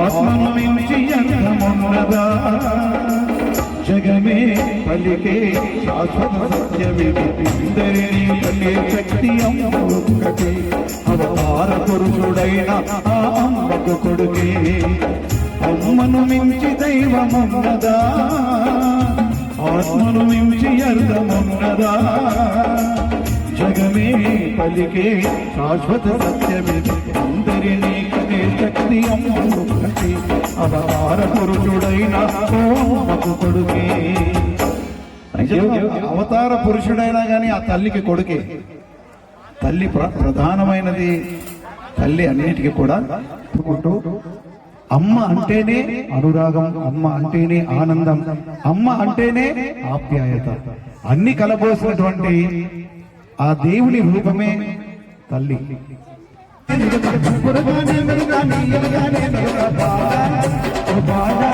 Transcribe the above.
ఆత్మను మించి అర్థమున్నదా జగమే పలికే శాశ్వత సత్యమిది ఇందరినీ పలికే శక్తి అమ్మ ఒక్కటే అవతార పురుషుడైన ఆ అమ్మకు కొడుకే అమ్మను మించి దైవమున్నదా ఆత్మను మించి అర్థమున్నదా జగమే పలికే శాశ్వత సత్యమిది అందరినీ కనే శక్తి అమ్మ ఒక్కటే అవతార పురుషుడైన అమ్మకు కొడుకే అవతార పురుషుడైనా కానీ ఆ తల్లికి కొడుకే తల్లి ప్రధానమైనది తల్లి అన్నిటికీ కూడా అమ్మ అంటేనే అనురాగం అమ్మ అంటేనే ఆనందం అమ్మ అంటేనే ఆప్యాయత అన్ని కలబోసినటువంటి ఆ దేవుని రూపమే తల్లి బాగా